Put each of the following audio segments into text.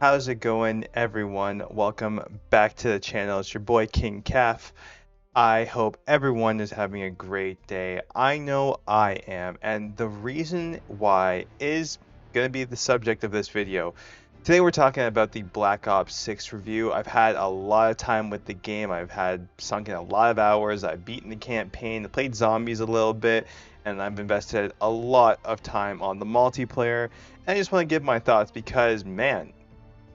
How's it going, everyone? Welcome back to the channel. It's your boy King Calf. I hope everyone is having a great day. I know I am, and the reason why is going to be the subject of this video. Today we're talking about the Black Ops 6 review. I've had a lot of time with the game. I've sunk in a lot of hours. I've beaten the campaign, played zombies a little bit, and I've invested a lot of time on the multiplayer. And I just want to give my thoughts because, man,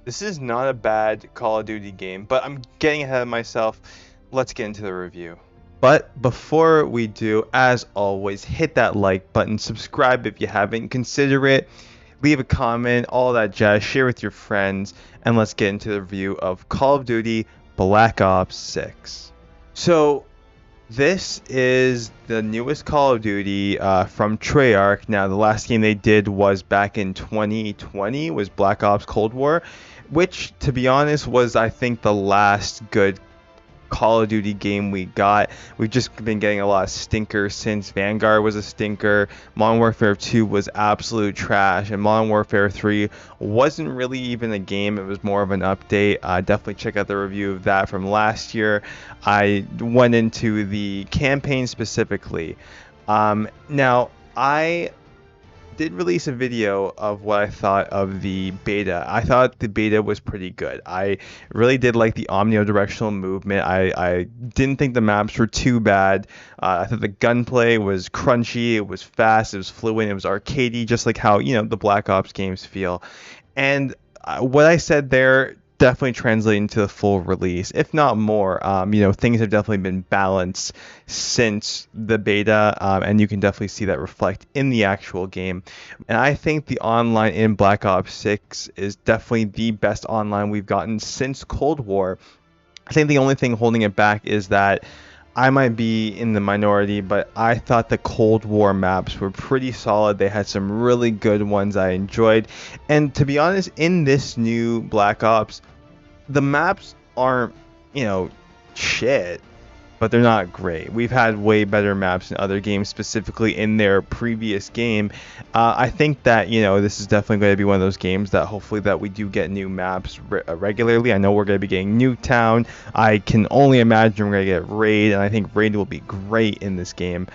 this is not a bad Call of Duty game, but I'm getting ahead of myself. Let's get into the review. But before we do, as always, hit that like button, subscribe if you haven't, consider it, leave a comment, all that jazz, share with your friends, and let's get into the review of Call of Duty Black Ops 6. So, this is the newest Call of Duty from Treyarch. Now, the last game they did was back in 2020, was Black Ops Cold War, which, to be honest, was, I think, the last good Call of Duty game we got. We've just been getting a lot of stinkers since. Vanguard was a stinker, Modern Warfare 2 was absolute trash, and Modern Warfare 3 wasn't really even a game, it was more of an update. Definitely check out the review of that from last year. I went into the campaign specifically. Now, I did release a video of what I thought of the beta. I thought the beta was pretty good. I really did like the omnidirectional movement. I didn't think the maps were too bad. I thought the gunplay was crunchy, it was fast, it was fluent, it was arcadey, just like how, the Black Ops games feel. And what I said there definitely translating to the full release, if not more. Things have definitely been balanced since the beta, and you can definitely see that reflect in the actual game. And I think the online in Black Ops 6 is definitely the best online we've gotten since Cold War. I think the only thing holding it back is that I might be in the minority, but I thought the Cold War maps were pretty solid. They had some really good ones I enjoyed. And to be honest, in this new Black Ops, the maps aren't, shit, but they're not great. We've had way better maps in other games, specifically in their previous game. I think that, this is definitely going to be one of those games that hopefully that we do get new maps regularly. I know we're going to be getting Nuketown. I can only imagine we're going to get Raid, and I think Raid will be great in this game.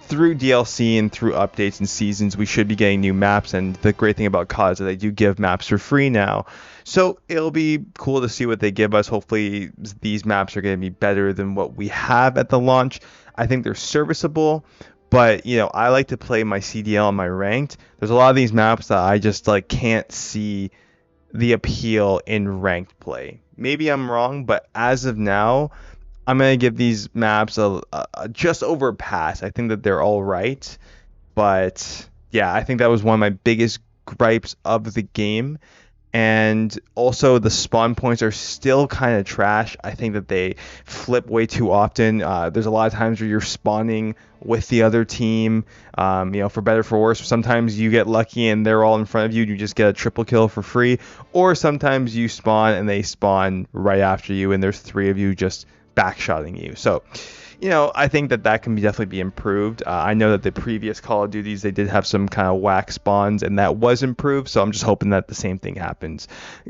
Through DLC and through updates and seasons, we should be getting new maps, and the great thing about COD is that they do give maps for free now. So it'll be cool to see what they give us. Hopefully these maps are going to be better than what we have at the launch. I think they're serviceable, but I like to play my CDL and my ranked. There's a lot of these maps that I just can't see the appeal in ranked play. Maybe I'm wrong, but as of now, I'm going to give these maps a just over pass. I think that they're all right. But yeah, I think that was one of my biggest gripes of the game. And also the spawn points are still kind of trash. I think that they flip way too often. There's a lot of times where you're spawning with the other team, for better or for worse. Sometimes you get lucky and they're all in front of you and you just get a triple kill for free. Or sometimes you spawn and they spawn right after you and there's three of you just backshotting you. So, I think that can definitely be improved. I know that the previous Call of Duties, they did have some kind of whack spawns, and that was improved. So I'm just hoping that the same thing happens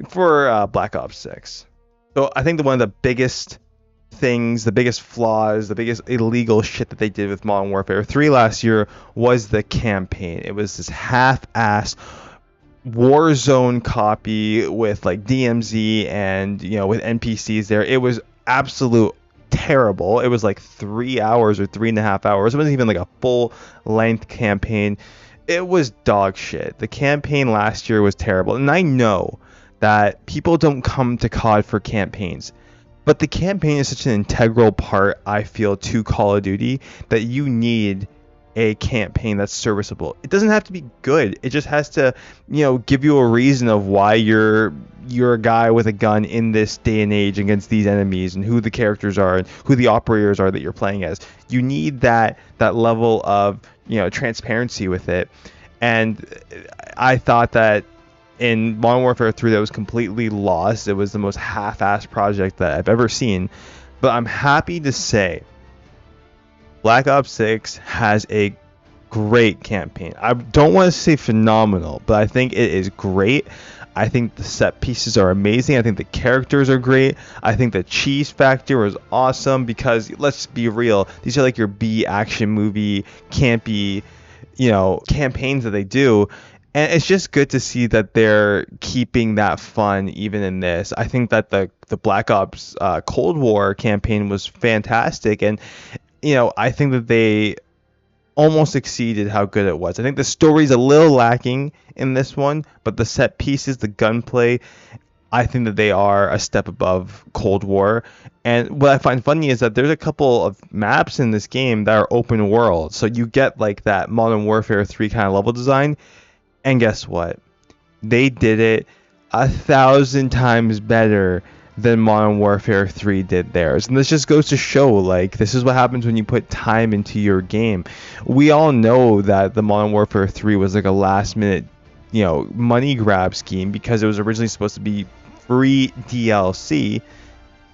for Black Ops 6. So I think one of the biggest things, the biggest flaws, the biggest illegal shit that they did with Modern Warfare 3 last year was the campaign. It was this half-assed Warzone copy with DMZ and with NPCs there. It was absolute terrible. It was 3 hours or 3.5 hours. It wasn't even a full length campaign. It was dog shit. The campaign last year was terrible, and I know that people don't come to COD for campaigns, but the campaign is such an integral part, I feel, to Call of Duty that you need a campaign that's serviceable. It doesn't have to be good. It just has to, give you a reason of why you're a guy with a gun in this day and age against these enemies, and who the characters are and who the operators are that you're playing as. You need that level of transparency with it. And I thought that in Modern Warfare 3 that was completely lost. It was the most half-assed project that I've ever seen. But I'm happy to say Black Ops 6 has a Great campaign. I don't want to say phenomenal, but I think it is great. I think the set pieces are amazing. I think the characters are great. I think the cheese factor was awesome because let's be real, these are like your B action movie campy, campaigns that they do. And it's just good to see that they're keeping that fun even in this. I think that the Black Ops Cold War campaign was fantastic, and I think that they almost exceeded how good it was. I think the story's a little lacking in this one, but the set pieces, the gunplay, I think that they are a step above Cold War. And what I find funny is that there's a couple of maps in this game that are open world. So you get like that Modern Warfare 3 kind of level design. And guess what? They did it 1,000 times better than Modern Warfare 3 did theirs. And this just goes to show, like, this is what happens when you put time into your game. We all know that the Modern Warfare 3 was like a last minute, money grab scheme because it was originally supposed to be free DLC.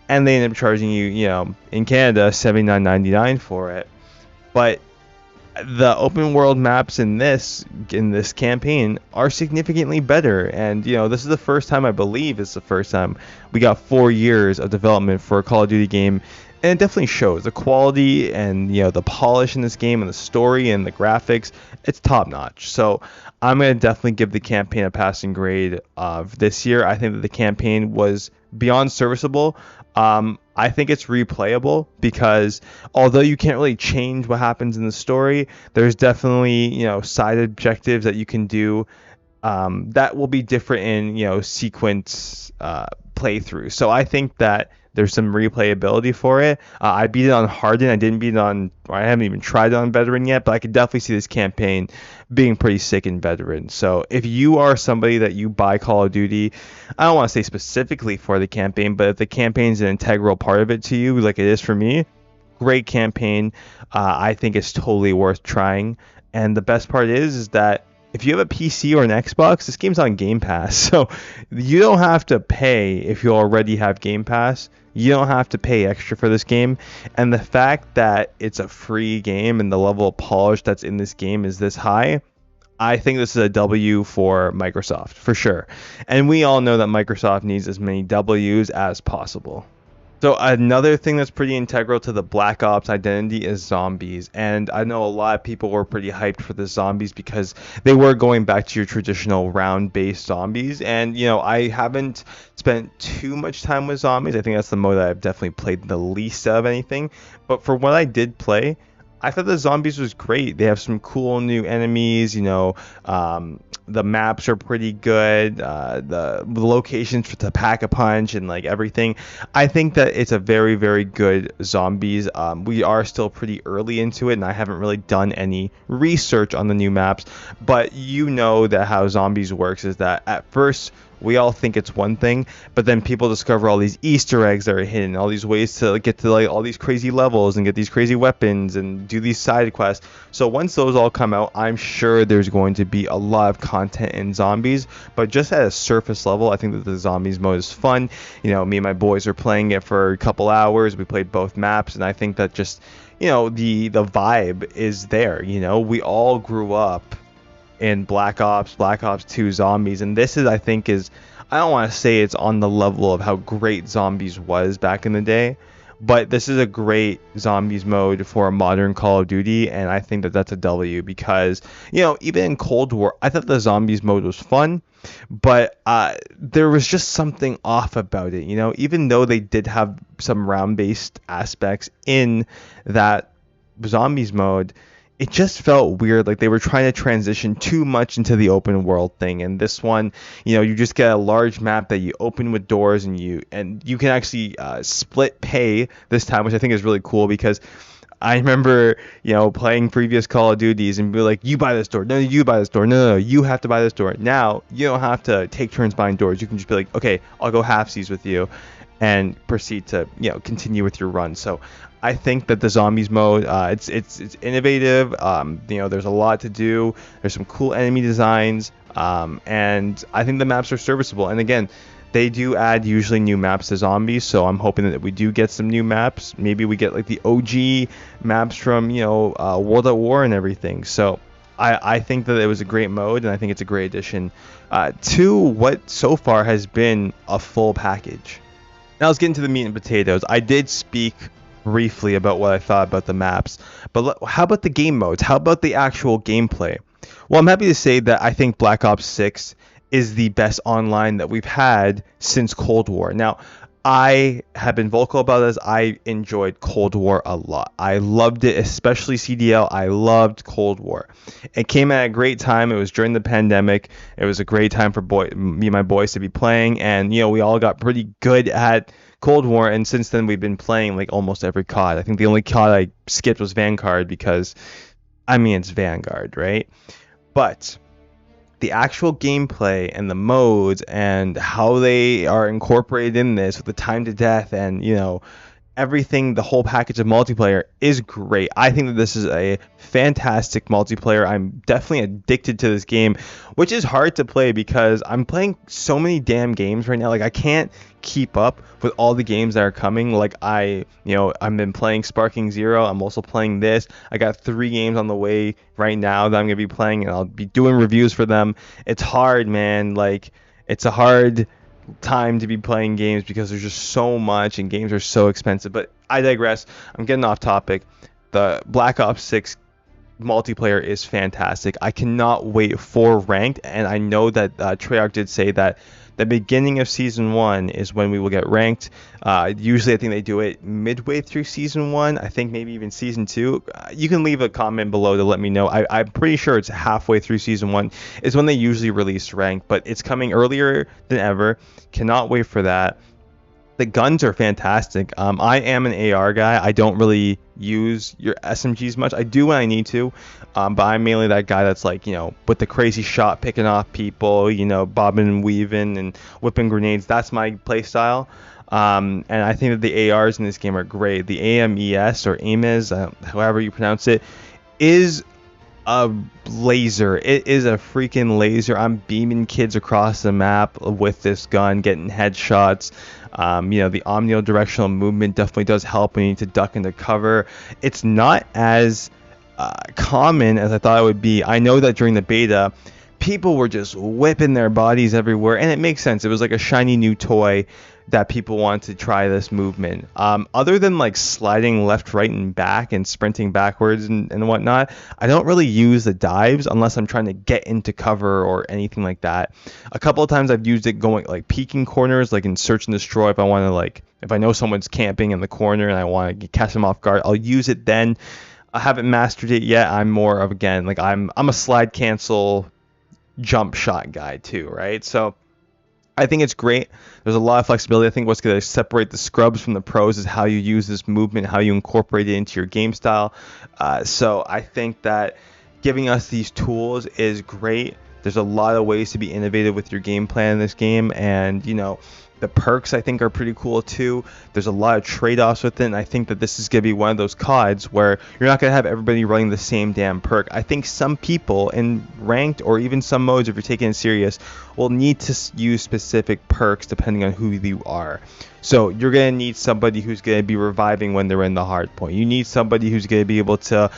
And they ended up charging you, in Canada, $79.99 for it. But the open world maps in this campaign are significantly better, and this is the first time, I believe it's the first time we got 4 years of development for a Call of Duty game, and it definitely shows the quality and the polish in this game and the story and the graphics. It's top notch. So I'm going to definitely give the campaign a passing grade of this year. I think that the campaign was beyond serviceable. I think it's replayable because although you can't really change what happens in the story, there's definitely, side objectives that you can do that will be different in, sequence playthrough. So I think that there's some replayability for it. I beat it on Hardened. I didn't beat it on, or I haven't even tried it on Veteran yet, but I could definitely see this campaign being pretty sick in Veteran. So if you are somebody that you buy Call of Duty, I don't want to say specifically for the campaign, but if the campaign's an integral part of it to you, like it is for me, great campaign. I think it's totally worth trying. And the best part is that if you have a PC or an Xbox, this game's on Game Pass. So you don't have to pay if you already have Game Pass. You don't have to pay extra for this game. And the fact that it's a free game and the level of polish that's in this game is this high, I think this is a W for Microsoft, for sure. And we all know that Microsoft needs as many Ws as possible. So another thing that's pretty integral to the Black Ops identity is zombies. And I know a lot of people were pretty hyped for the zombies because they were going back to your traditional round-based zombies. And, I haven't spent too much time with zombies. I think that's the mode that I've definitely played the least of anything. But for what I did play, I thought the zombies was great. They have some cool new enemies, the maps are pretty good, the locations to pack a punch and like everything. I think that it's a very, very good zombies. We are still pretty early into it, and I haven't really done any research on the new maps, but that how zombies works is that at first we all think it's one thing, but then people discover all these Easter eggs that are hidden, all these ways to get to like all these crazy levels and get these crazy weapons and do these side quests. So once those all come out, I'm sure there's going to be a lot of content in zombies. But just at a surface level, I think that the zombies mode is fun. Me and my boys are playing it for a couple hours. We played both maps, and I think that just the vibe is there. We all grew up in Black Ops 2 Zombies, and this is, I think, I don't want to say it's on the level of how great Zombies was back in the day, but this is a great zombies mode for a modern Call of Duty, and I think that that's a W because, even in Cold War, I thought the zombies mode was fun, but there was just something off about it, even though they did have some round-based aspects in that zombies mode. It just felt weird, like they were trying to transition too much into the open world thing. And this one, you just get a large map that you open with doors, and you can actually split pay this time, which I think is really cool because I remember, playing previous Call of Duties and be like, you buy this door, no, you buy this door, no, you have to buy this door. Now you don't have to take turns buying doors. You can just be like, okay, I'll go halfsies with you, and proceed to continue with your run. So I think that the zombies mode, it's innovative. There's a lot to do. There's some cool enemy designs, and I think the maps are serviceable. And again, They do add usually new maps to zombies, so I'm hoping that we do get some new maps. Maybe we get like the OG maps from World at War and everything. So I think that it was a great mode, and I think it's a great addition to what so far has been a full package. Now let's get into the meat and potatoes. I did speak briefly about what I thought about the maps, but how about the game modes? How about the actual gameplay? Well, I'm happy to say that I think Black Ops 6 is the best online that we've had since Cold War. Now, I have been vocal about this. I enjoyed Cold War a lot. I loved it, especially CDL. I loved Cold War. It came at a great time. It was during the pandemic. It was a great time for me and my boys to be playing, and we all got pretty good at Cold War. And since then, we've been playing like almost every COD. I think the only COD I skipped was Vanguard because, I mean, it's Vanguard, right? But the actual gameplay and the modes and how they are incorporated in this with the time to death and everything, the whole package of multiplayer is great. I think that this is a fantastic multiplayer. I'm definitely addicted to this game, which is hard to play because I'm playing so many damn games right now. Like I can't keep up with all the games that are coming. Like I've been playing Sparking Zero. I'm also playing this. I got 3 games on the way right now that I'm gonna be playing, and I'll be doing reviews for them. It's hard, man. Like it's a hard time to be playing games because there's just so much and games are so expensive. But I digress. I'm getting off topic. The Black Ops 6 multiplayer is fantastic. I cannot wait for ranked, and I know that Treyarch did say that the beginning of season 1 is when we will get ranked. Usually I think they do it midway through season 1. I think maybe even season 2. You can leave a comment below to let me know. I'm pretty sure it's halfway through season 1 is when they usually release ranked, but it's coming earlier than ever. Cannot wait for that. The guns are fantastic. I am an AR guy. I don't really use your SMGs much. I do when I need to, but I'm mainly that guy that's like, with the crazy shot, picking off people, bobbing and weaving and whipping grenades. That's my play style. And I think that the ARs in this game are great. The AMES or AMES, however you pronounce it, is a laser. It is a freaking laser. I'm beaming kids across the map with this gun, getting headshots. The omnidirectional movement definitely does help when you need to duck into cover. It's not as common as I thought it would be. I know that during the beta, people were just whipping their bodies everywhere, and it makes sense. It was like a shiny new toy that people want to try this movement. Other than like sliding left, right, and back and sprinting backwards and whatnot, I don't really use the dives unless I'm trying to get into cover or anything like that. A couple of times I've used it going like peeking corners, like in search and destroy. If I want to if I know someone's camping in the corner and I want to catch them off guard, I'll use it then. I haven't mastered it yet. I'm more of, again, like I'm a slide cancel jump shot guy too, right? So I think it's great. There's a lot of flexibility. I think what's going to separate the scrubs from the pros is how you use this movement, how you incorporate it into your game style. So I think that giving us these tools is great. There's a lot of ways to be innovative with your game plan in this game, and the perks I think are pretty cool too. There's a lot of trade-offs with it, and I think that this is going to be one of those CODs where you're not going to have everybody running the same damn perk. I think some people in ranked or even some modes, if you're taking it serious, will need to use specific perks depending on who you are. So you're going to need somebody who's going to be reviving when they're in the hard point. You need somebody who's going to be able to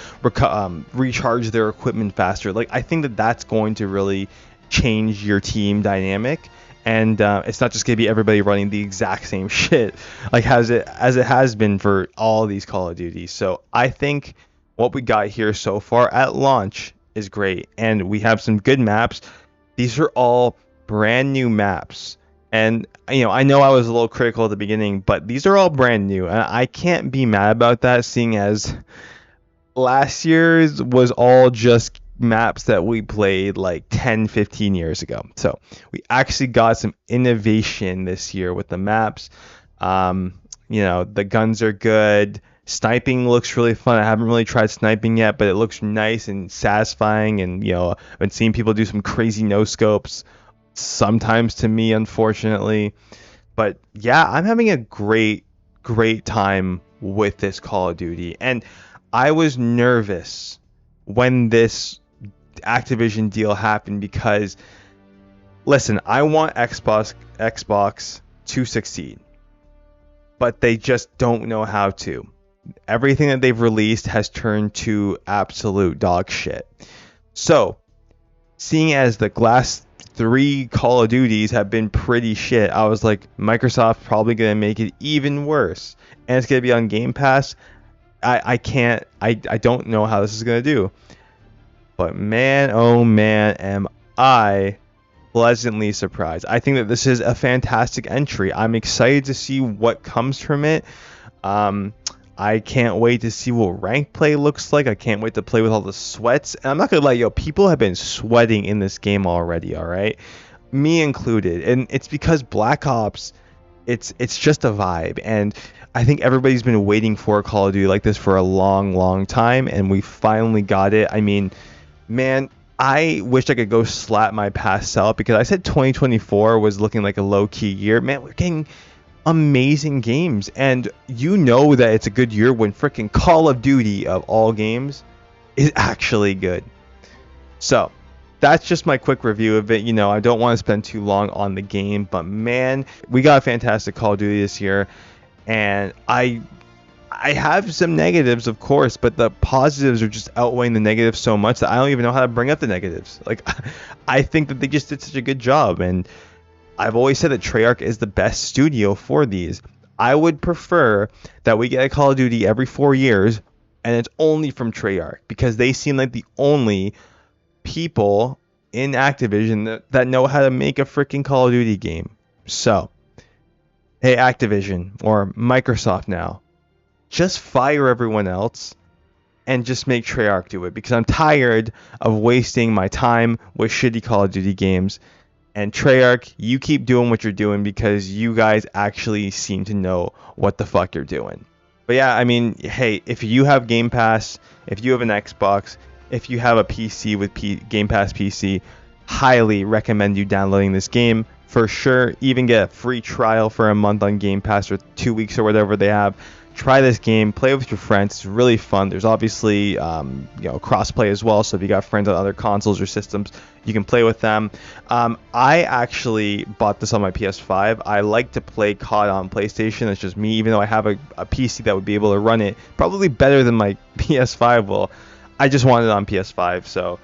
recharge their equipment faster. Like I think that that's going to really change your team dynamic. And it's not just going to be everybody running the exact same shit like as it has been for all these Call of Duties. So I think what we got here so far at launch is great. And we have some good maps. These are all brand new maps. And, I know I was a little critical at the beginning, but these are all brand new. And I can't be mad about that, seeing as last year's was all just maps that we played like 10-15 years ago. So we actually got some innovation this year with the maps. The guns are good. Sniping looks really fun. I haven't really tried sniping yet, but it looks nice and satisfying. And I've been seeing people do some crazy no scopes sometimes, to me, unfortunately. But yeah, I'm having a great time with this Call of Duty. And I was nervous when this Activision deal happened because Listen, I want Xbox to succeed, but they just don't know how to. Everything that they've released has turned to absolute dog shit. So, seeing as the last 3 Call of Duties have been pretty shit, I was like, Microsoft probably gonna make it even worse, and it's gonna be on Game Pass. I don't know how this is gonna do, but man, oh man, am I pleasantly surprised. I think that this is a fantastic entry. I'm excited to see what comes from it. I can't wait to see what rank play looks like. I can't wait to play with all the sweats. And I'm not gonna lie, yo, people have been sweating in this game already, all right? Me included. And it's because Black Ops, it's just a vibe. And I think everybody's been waiting for a Call of Duty like this for a long time, and we finally got it. I mean, man, I wish I could go slap my past self, because I said 2024 was looking like a low-key year. Man, we're getting amazing games, and you know that it's a good year when freaking Call of Duty of all games is actually good. So that's just my quick review of it. You know, I don't want to spend too long on the game, but man, we got a fantastic Call of Duty this year, and I have some negatives, of course, but the positives are just outweighing the negatives so much that I don't even know how to bring up the negatives. Like, I think that they just did such a good job, and I've always said that Treyarch is the best studio for these. I would prefer that we get a Call of Duty every 4 years, and it's only from Treyarch, because they seem like the only people in Activision that know how to make a freaking Call of Duty game. So, hey Activision, or Microsoft now, just fire everyone else and just make Treyarch do it, because I'm tired of wasting my time with shitty Call of Duty games. And Treyarch, you keep doing what you're doing, because you guys actually seem to know what the fuck you're doing. But yeah, I mean, hey, if you have Game Pass, if you have an Xbox, if you have a PC with Game Pass PC, highly recommend you downloading this game. For sure, even get a free trial for a month on Game Pass, or 2 weeks, or whatever they have. Try this game, play with your friends. It's really fun. There's obviously crossplay as well, so if you got friends on other consoles or systems, you can play with them. I actually bought this on my PS5. I like to play COD on PlayStation. It's just me, even though I have a PC that would be able to run it probably better than my PS5 will. I just wanted it on PS5. So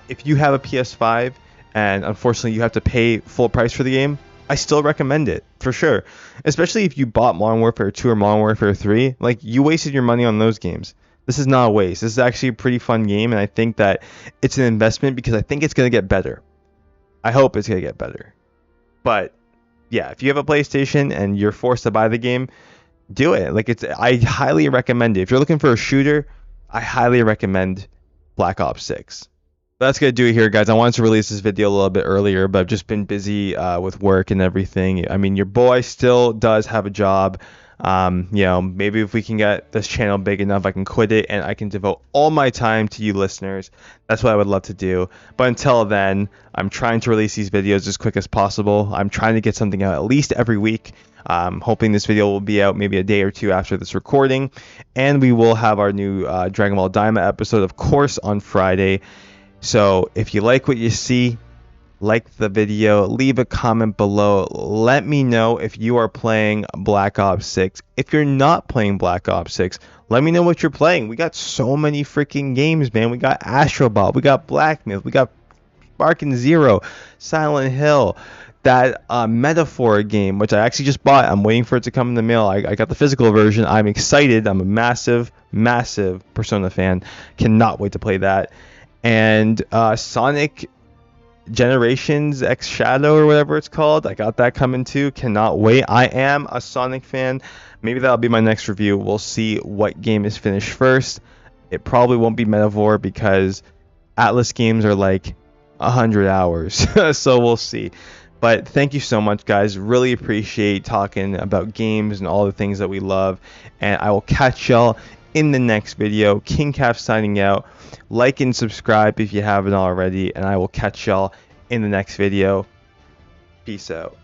if you have a PS5 and unfortunately you have to pay full price for the game, I still recommend it, for sure. Especially if you bought Modern Warfare 2 or Modern Warfare 3. Like, you wasted your money on those games. This is not a waste. This is actually a pretty fun game, and I think that it's an investment, because I think it's going to get better. I hope it's going to get better. But, yeah, if you have a PlayStation and you're forced to buy the game, do it. Like, I highly recommend it. If you're looking for a shooter, I highly recommend Black Ops 6. That's going to do it here, guys. I wanted to release this video a little bit earlier, but I've just been busy with work and everything. I mean, your boy still does have a job. Maybe if we can get this channel big enough, I can quit it and I can devote all my time to you listeners. That's what I would love to do. But until then, I'm trying to release these videos as quick as possible. I'm trying to get something out at least every week. Hoping this video will be out maybe a day or two after this recording. And we will have our new Dragon Ball Daima episode, of course, on Friday. So if you like what you see, like the video, leave a comment below. Let me know if you are playing Black Ops 6. If you're not playing Black Ops 6, let me know what you're playing. We got so many freaking games, man. We got Astro Ball, we got Black Myth, we got Sparking Zero, Silent Hill, that Metaphor game, which I actually just bought. I'm waiting for it to come in the mail. I got the physical version. I'm excited. I'm a massive Persona fan. Cannot wait to play that. And Sonic Generations X Shadow, or whatever it's called, I got that coming too. Cannot wait. I am a Sonic fan. Maybe that'll be my next review. We'll see what game is finished first. It probably won't be Metaphor, because Atlas games are like 100 hours. So we'll see. But thank you so much, guys. Really appreciate talking about games and all the things that we love. And I will catch y'all in the next video. King Calf signing out. Like and subscribe if you haven't already, and I will catch y'all in the next video. Peace out.